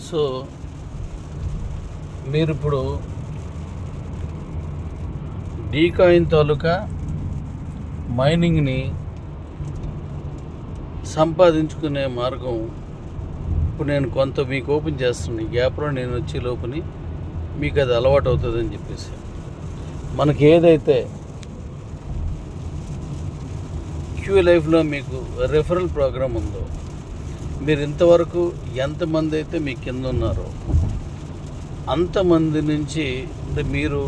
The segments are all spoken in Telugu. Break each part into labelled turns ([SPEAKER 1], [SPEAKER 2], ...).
[SPEAKER 1] సో మీరు ఇప్పుడు డీకాయిన్ తాలూకా మైనింగ్ని సంపాదించుకునే మార్గం ఇప్పుడు నేను కొంత మీకు ఓపెన్ చేస్తున్నాను. ఈ గ్యాప్లో నేను వచ్చే లోపుని మీకు అది అలవాటు అవుతుందని చెప్పేసి మనకి ఏదైతే క్యూ లైఫ్లో మీకు రెఫరల్ ప్రోగ్రామ్ ఉందో, మీరు ఇంతవరకు ఎంతమంది అయితే మీ కింద ఉన్నారో అంతమంది నుంచి అంటే మీరు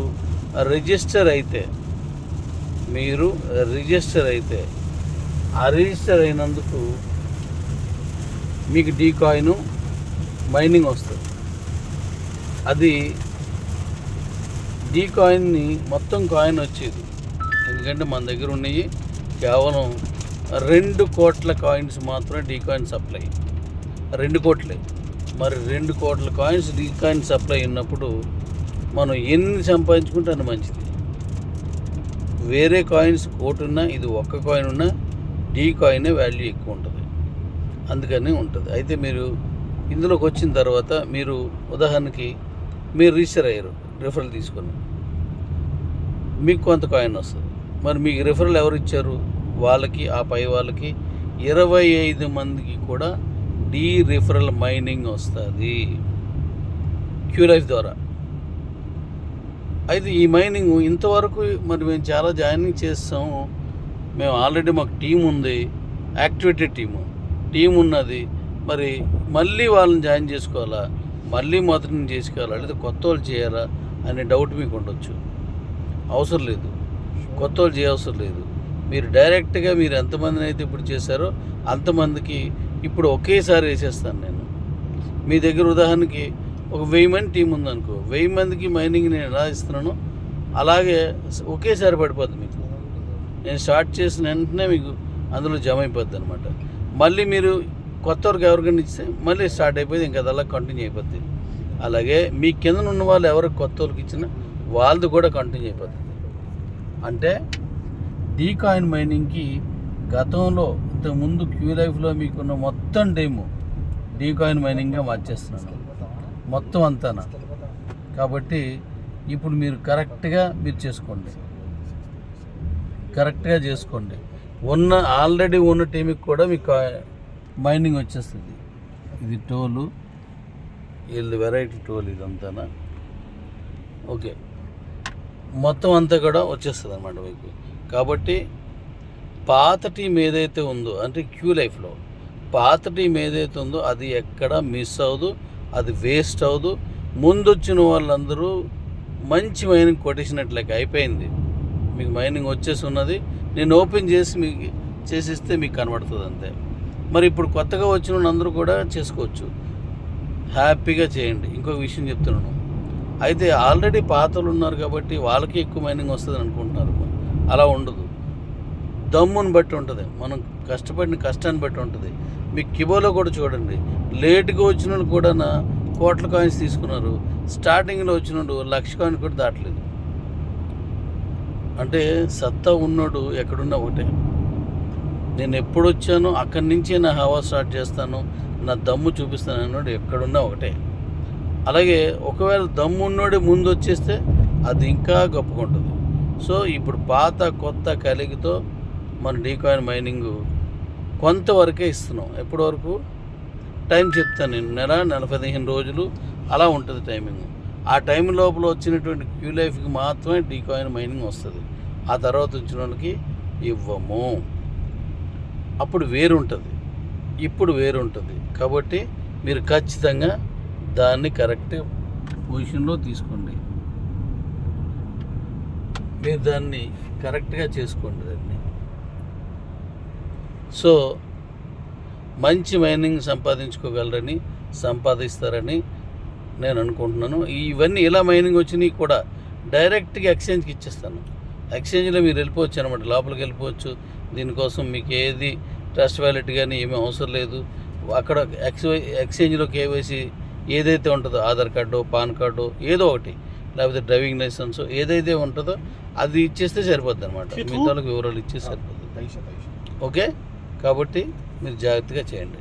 [SPEAKER 1] రిజిస్టర్ అయితే ఆ రిజిస్టర్ అయినందుకు మీకు డీకాయిన్ మైనింగ్ వస్తుంది. అది డీకాయిన్ని మొత్తం కాయిన్ వచ్చేది. ఎందుకంటే మన దగ్గర ఉన్నాయి కేవలం 2 కోట్ల కాయిన్స్ మాత్రమే డీకాయిన్ సప్లై. 2 కోట్లే. మరి 2 కోట్ల కాయిన్స్ డీకాయిన్ సప్లై ఉన్నప్పుడు మనం ఎన్ని సంపాదించుకుంటే అది మంచిది. వేరే కాయిన్స్ కోటి ఉన్నా, ఇది ఒక్క కాయిన్ ఉన్నా డీకాయినే వాల్యూ ఎక్కువ ఉంటుంది. అందుకని ఉంటుంది. అయితే మీరు ఇందులోకి వచ్చిన తర్వాత మీరు ఉదాహరణకి మీరు రిజిస్టర్ అయ్యారు రిఫరల్ తీసుకొని, మీకు కొంత కాయిన్ వస్తుంది. మరి మీకు రిఫరల్ ఎవరు ఇచ్చారు? వాళ్ళకి ఆ పై వాళ్ళకి 25 మందికి కూడా డీ రిఫరల్ మైనింగ్ వస్తుంది క్యూ లైఫ్ ద్వారా. అయితే ఈ మైనింగ్ ఇంతవరకు మరి మేము చాలా జాయినింగ్ చేస్తాము. మేము ఆల్రెడీ మాకు టీం ఉంది, యాక్టివేటెడ్ టీం ఉన్నది. మరి మళ్ళీ వాళ్ళని జాయిన్ చేసుకోవాలా, మళ్ళీ మొదటి నుంచి చేసుకోవాలా, లేదా కొత్త వాళ్ళు చేయాలా అనే డౌట్ మీకు ఉండొచ్చు. అవసరం లేదు, కొత్త వాళ్ళు చేయవసరం లేదు. మీరు డైరెక్ట్గా మీరు ఎంతమందిని అయితే ఇప్పుడు చేశారో అంతమందికి ఇప్పుడు ఒకేసారి వేసేస్తాను నేను. మీ దగ్గర ఉదాహరణకి ఒక 1000 మంది టీం ఉందనుకో, 1000 మందికి మైనింగ్ నేను ఎలా ఇస్తున్నానో అలాగే ఒకేసారి పడిపోద్ది మీకు. నేను స్టార్ట్ చేసిన వెంటనే మీకు అందులో జమ అయిపోద్ది అనమాట. మళ్ళీ మీరు కొత్త వరకు ఎవరికైనా ఇస్తే మళ్ళీ స్టార్ట్ అయిపోయింది, ఇంకా అలా కంటిన్యూ అయిపోద్ది. అలాగే మీ కింద ఉన్న వాళ్ళు ఎవరికి కొత్త వాళ్ళకి ఇచ్చినా వాళ్ళది కూడా కంటిన్యూ అయిపోద్ది. అంటే డీకాయిన్ మైనింగ్కి గతంలో ఇంతకుముందు క్యూ లైఫ్లో మీకున్న మొత్తం టైము డీకాయిన్ మైనింగ్గా మార్చేస్తున్నాను మొత్తం అంతానా. కాబట్టి ఇప్పుడు మీరు కరెక్ట్గా చేసుకోండి. ఆల్రెడీ ఉన్న టీంకి కూడా మీకు మైనింగ్ వచ్చేస్తుంది. ఇది టోలు, వీళ్ళది వెరైటీ టోల్, ఇదంతానా. ఓకే, మొత్తం అంతా కూడా వచ్చేస్తుంది అన్నమాట మీకు. కాబట్టి పాత టీం ఏదైతే ఉందో, అంటే క్యూ లైఫ్లో పాత టీం ఏదైతే ఉందో అది ఎక్కడ మిస్ అవ్వదు, అది వేస్ట్ అవ్వదు. ముందొచ్చిన వాళ్ళందరూ మంచి మైనింగ్ కొట్టేసినట్లయిక అయిపోయింది. మీకు మైనింగ్ వచ్చేసి ఉన్నది. నేను ఓపెన్ చేసి మీకు చేసిస్తే మీకు కనబడుతుంది అంతే. మరి ఇప్పుడు కొత్తగా వచ్చిన వాళ్ళందరూ కూడా చేసుకోవచ్చు, హ్యాపీగా చేయండి. ఇంకొక విషయం చెప్తున్నాను, అయితే ఆల్రెడీ పాతలు ఉన్నారు కాబట్టి వాళ్ళకి ఎక్కువ మైనింగ్ వస్తుంది అనుకుంటున్నారు. అలా ఉండదు. దమ్ముని బట్టి ఉంటుంది, మనం కష్టపడిన కష్టాన్ని బట్టి ఉంటుంది. మీ కిబోలో కూడా చూడండి, లేట్గా వచ్చిన వాళ్ళు కూడా కోట్ల కాయిన్స్ తీసుకున్నారు. స్టార్టింగ్లో వచ్చిన వాళ్ళు 1,00,000 కాయిన్ కూడా దాటలేదు. అంటే సత్తా ఉన్నాడు ఎక్కడున్నా ఒకటే. నేను ఎప్పుడు వచ్చానో అక్కడి నుంచే నా హవా స్టార్ట్ చేస్తాను, నా దమ్ము చూపిస్తాను అన్నాడు ఎక్కడున్నా ఒకటే. అలాగే ఒకవేళ దమ్ము ఉన్నోడే ముందు వచ్చేస్తే అది ఇంకా గొప్పగా ఉంటుంది. సో ఇప్పుడు పాత కొత్త కలిగితో మన డీకాయిన్ మైనింగ్ కొంతవరకే ఇస్తున్నాం. ఎప్పటి వరకు టైం చెప్తాను నేను, నెల 15 రోజులు అలా ఉంటుంది టైమింగ్. ఆ టైం లోపల వచ్చినటువంటి క్యూ లైఫ్కి మాత్రమే డీకాయిన్ మైనింగ్ వస్తుంది. ఆ తర్వాత వచ్చిన వాళ్ళకి ఇవ్వము. అప్పుడు వేరుంటుంది, ఇప్పుడు వేరుంటుంది. కాబట్టి మీరు ఖచ్చితంగా దాన్ని కరెక్ట్ పొజిషన్లో తీసుకోండి. మీరు దాన్ని కరెక్ట్గా చేసుకోండి దాన్ని. సో మంచి మైనింగ్ సంపాదిస్తారని నేను అనుకుంటున్నాను. ఇవన్నీ ఇలా మైనింగ్ వచ్చినాయి కూడా డైరెక్ట్గా ఎక్స్చేంజ్కి ఇచ్చేస్తాను. ఎక్స్చేంజ్లో మీరు వెళ్ళిపోవచ్చు అనమాట, లోపలికి వెళ్ళిపోవచ్చు. దీనికోసం మీకు ఏది ట్రస్ట్ వ్యాలెట్ కానీ ఏమీ అవసరం లేదు. అక్కడ ఎక్స్చేంజ్లో కేవైసీ ఏదైతే ఉంటుందో, ఆధార్ కార్డు, పాన్ కార్డు ఏదో ఒకటి, లేకపోతే డ్రైవింగ్ లైసెన్స్ ఏదైతే ఉంటుందో అది ఇచ్చేస్తే సరిపోద్ది అనమాట. మిగతా వివరాలు ఇచ్చేస్తే సరిపోతుంది. ఓకే, కాబట్టి మీరు జాగ్రత్తగా చేయండి.